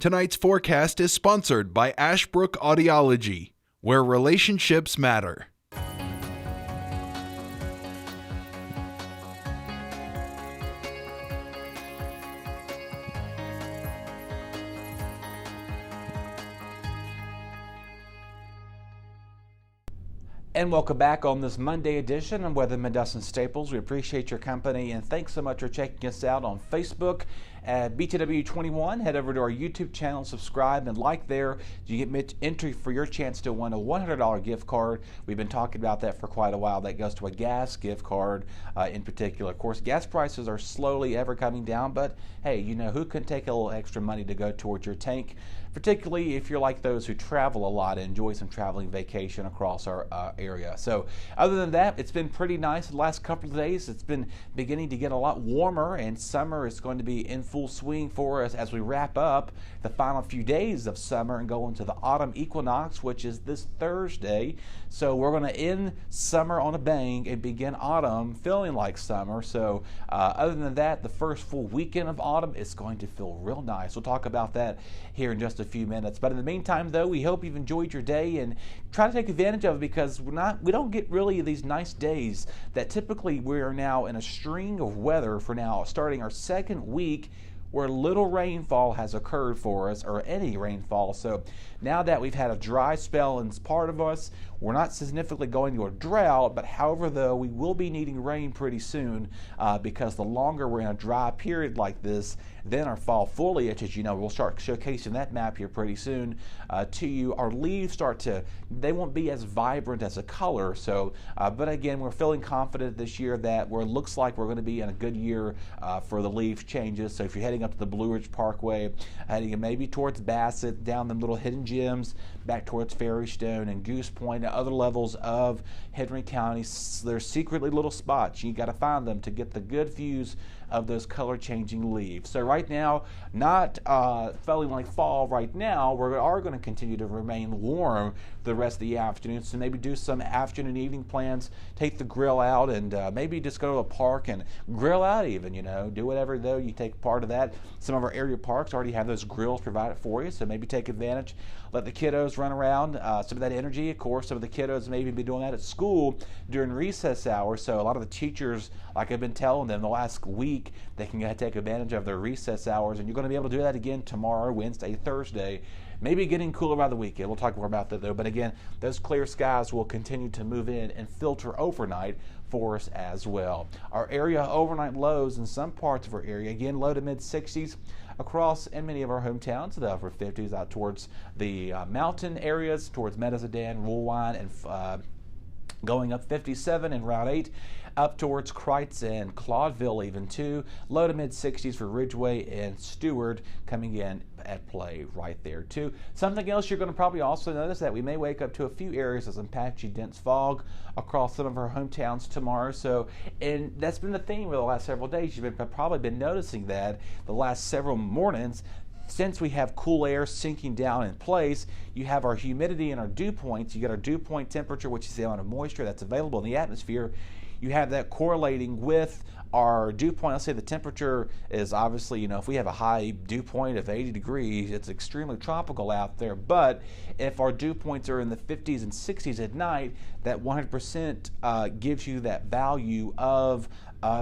Tonight's forecast is sponsored by Ashbrook Audiology, where relationships matter. And welcome back on this Monday edition of Weatherman Dustin Staples. We appreciate your company and thanks so much for checking us out on Facebook at BTW21. Head over to our YouTube channel, subscribe and like there. You get entry for your chance to win a $100 gift card. We've been talking about that for quite a while. That goes to a gas gift card in particular. Of course, gas prices are slowly ever coming down, but hey, you know, who can take a little extra money to go towards your tank? Particularly if you're like those who travel a lot and enjoy some traveling vacation across our area. So other than that, it's been pretty nice the last couple of days. It's been beginning to get a lot warmer, and summer is going to be in full swing for us as we wrap up the final few days of summer and go into the autumn equinox, which is this Thursday. So we're going to end summer on a bang and begin autumn feeling like summer. So other than that, the first full weekend of autumn is going to feel real nice. We'll talk about that here in just a few minutes. But in the meantime, though, we hope you've enjoyed your day and try to take advantage of it, because we don't get really these nice days that typically we are now in a string of weather for now starting our second week where little rainfall has occurred for us, or any rainfall. So now that we've had a dry spell in part of us, we're not significantly going to a drought, but however, though, we will be needing rain pretty soon because the longer we're in a dry period like this, then our fall foliage, as you know, we'll start showcasing that map here pretty soon to you. Our leaves they won't be as vibrant as a color. So, but again, we're feeling confident this year that it looks like we're going to be in a good year for the leaf changes. So if you're heading up to the Blue Ridge Parkway, heading maybe towards Bassett, down them little hidden gems, back towards Ferry Stone and Goose Point, and other levels of Henry County, there's secretly little spots. You got to find them to get the good views of those color changing leaves. So right now, not feeling like fall right now. We are going to continue to remain warm the rest of the afternoon. So maybe do some afternoon evening plans, take the grill out, and maybe just go to a park and grill out even, you know, do whatever though you take part of that. Some of our area parks already have those grills provided for you, so maybe take advantage. Let the kiddos run around. Some of that energy, of course, some of the kiddos maybe be doing that at school during recess hours. So a lot of the teachers, like I've been telling them the last week, they can take advantage of their recess hours, and you're going to be able to do that again tomorrow, Wednesday, Thursday. Maybe getting cooler by the weekend. We'll talk more about that though. But again, those clear skies will continue to move in and filter overnight for us as well. Our area overnight lows in some parts of our area, again, low to mid 60s across in many of our hometowns, the upper 50s out towards the mountain areas, towards Medizzadan, Woolwine, and going up 57 in Route 8, up towards Kreitz and Claudeville even too. Low to mid 60s for Ridgeway and Stewart coming in at play right there too. Something else you're going to probably also notice that we may wake up to a few areas of some patchy dense fog across some of our hometowns tomorrow. So, and that's been the theme for the last several days. You've probably been noticing that the last several mornings. Since we have cool air sinking down in place, you have our humidity and our dew points. You get our dew point temperature, which is the amount of moisture that's available in the atmosphere. You have that correlating with our dew point. Let's say the temperature is obviously, you know, if we have a high dew point of 80 degrees, it's extremely tropical out there. But if our dew points are in the 50s and 60s at night, that 100% gives you that value of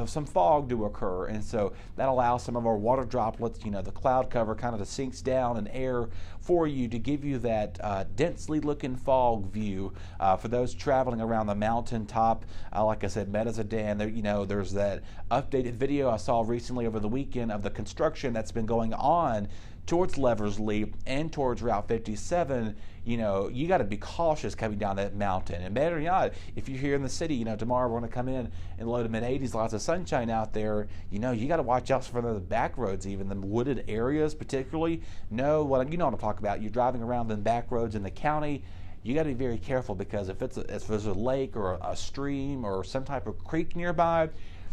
some fog to occur, and so that allows some of our water droplets, you know, the cloud cover kind of sinks down in air for you to give you that densely looking fog view for those traveling around the mountaintop. Like I said, Medizzadan, there, you know, there's that updated video I saw recently over the weekend of the construction that's been going on towards Levers Leap and towards Route 57. You know, you got to be cautious coming down that mountain. And better not, if you're here in the city, you know, tomorrow we're going to come in low to mid 80s, lots of sunshine out there. You know, you got to watch out for the back roads, even the wooded areas particularly. You know what I'm talking about. You're driving around the back roads in the county. You got to be very careful, because if there's a lake or a stream or some type of creek nearby,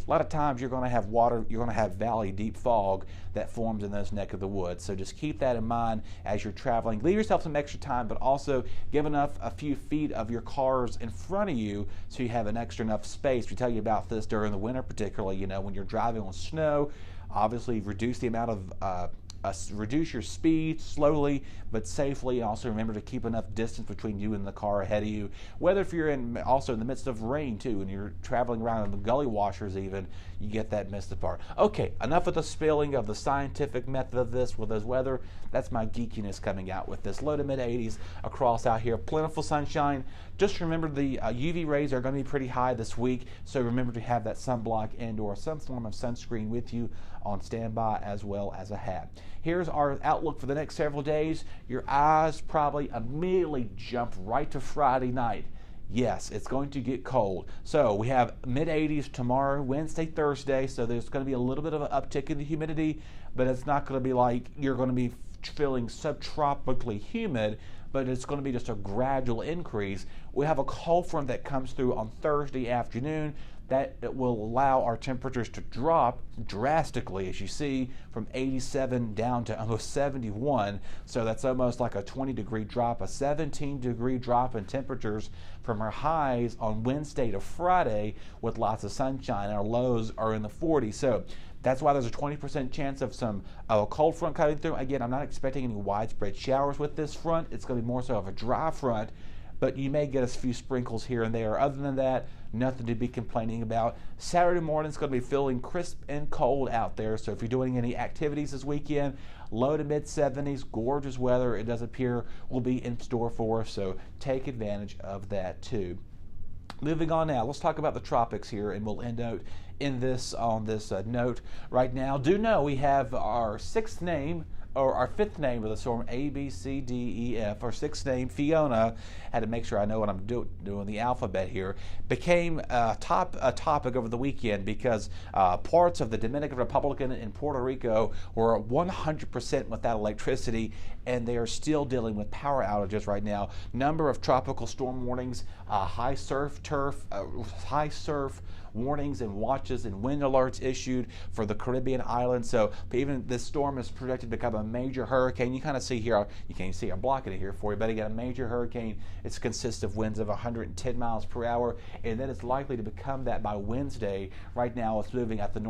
a lot of times you're going to have water, you're going to have valley deep fog that forms in those neck of the woods. So just keep that in mind as you're traveling. Leave yourself some extra time, but also give enough a few feet of your cars in front of you so you have an extra enough space. We tell you about this during the winter, particularly, you know, when you're driving on snow. Obviously, reduce the amount of reduce your speed slowly but safely. Also remember to keep enough distance between you and the car ahead of you. Whether if you're also in the midst of rain too, and you're traveling around in the gully washers even, you get that missed apart. Okay, enough of the spilling of the scientific method of this with this weather. That's my geekiness coming out with this. Low to mid 80s across out here. Plentiful sunshine. Just remember the UV rays are going to be pretty high this week, so remember to have that sunblock and or some form of sunscreen with you on standby, as well as a hat. Here's our outlook for the next several days. Your eyes probably immediately jump right to Friday night. Yes, it's going to get cold. So we have mid 80s tomorrow, Wednesday, Thursday. So there's going to be a little bit of an uptick in the humidity, but it's not going to be like you're going to be feeling subtropically humid, but it's going to be just a gradual increase. We have a cold front that comes through on Thursday afternoon. That it will allow our temperatures to drop drastically, as you see, from 87 down to almost 71. So that's almost like a 20-degree drop, a 17-degree drop in temperatures from our highs on Wednesday to Friday with lots of sunshine. Our lows are in the 40s. So that's why there's a 20% chance of a cold front coming through. Again, I'm not expecting any widespread showers with this front. It's going to be more so of a dry front, but you may get a few sprinkles here and there. Other than that, nothing to be complaining about. Saturday morning is going to be feeling crisp and cold out there, so if you're doing any activities this weekend, low to mid 70s, gorgeous weather, it does appear will be in store for us, so take advantage of that too. Moving on now, let's talk about the tropics here, and we'll end out in this on this note right now. Do know we have our fifth name of the storm, A, B, C, D, E, F. Our sixth name, Fiona, had to make sure I know what I'm doing the alphabet here, became a topic over the weekend because parts of the Dominican Republic and Puerto Rico were 100% without electricity, and they are still dealing with power outages right now. Number of tropical storm warnings, high surf warnings and watches and wind alerts issued for the Caribbean islands. So even this storm is projected to become a major hurricane. You kind of see here, you can't see I'm blocking it here for you, but again, a major hurricane. It consists of winds of 110 miles per hour, and then it's likely to become that by Wednesday. Right now it's moving at the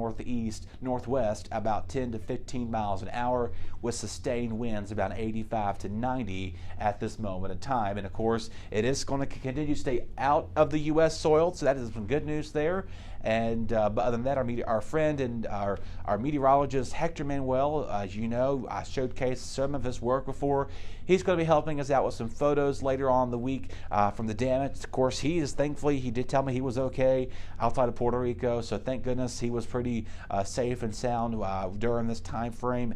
northwest about 10 to 15 miles an hour with sustained winds about 85 to 90 at this moment in time. And of course, it is going to continue to stay out of the U.S. soil, so that is some good news there. And but other than that, our friend and our meteorologist Hector Manuel, as you know, I showcased some of his work before. He's going to be helping us out with some photos later on in the week from the damage. Of course, he did tell me he was okay outside of Puerto Rico, so thank goodness he was pretty safe and sound during this time frame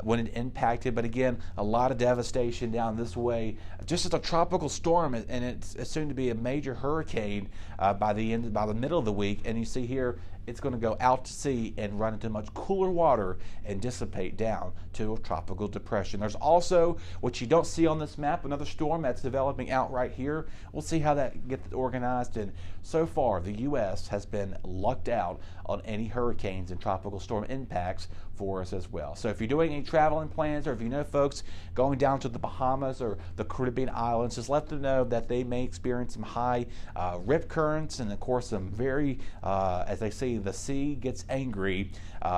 when it impacted. But again, a lot of devastation down this way. Just as a tropical storm, and it's soon to be a major hurricane by the middle of the week. And you see here, it's going to go out to sea and run into much cooler water and dissipate down to a tropical depression. There's also, what you don't see on this map, another storm that's developing out right here. We'll see how that gets organized. And so far, the U.S. has been lucked out on any hurricanes and tropical storm impacts for us as well. So if you're doing any traveling plans, or if you know folks going down to the Bahamas or the Caribbean islands, just let them know that they may experience some high rip currents, and of course some very, as they say, the sea gets angry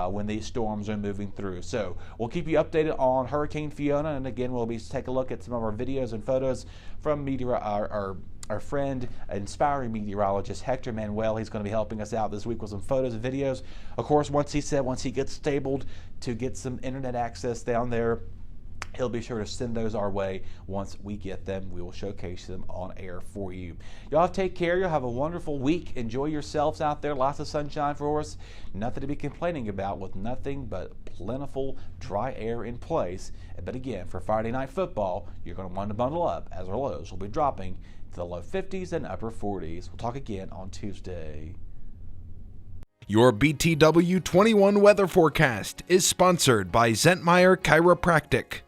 when these storms are moving through. So we'll keep you updated on Hurricane Fiona, and again, we'll be take a look at some of our videos and photos from our friend, inspiring meteorologist Hector Manuel. He's going to be helping us out this week with some photos and videos. Of course, once he gets stabled to get some internet access down there, he'll be sure to send those our way. Once we get them, we will showcase them on air for you. Y'all take care. Y'all have a wonderful week. Enjoy yourselves out there. Lots of sunshine for us. Nothing to be complaining about, with nothing but plentiful dry air in place. But again, for Friday Night Football, you're going to want to bundle up, as our lows will be dropping to the low 50s and upper 40s. We'll talk again on Tuesday. Your BTW21 weather forecast is sponsored by Zentmeyer Chiropractic.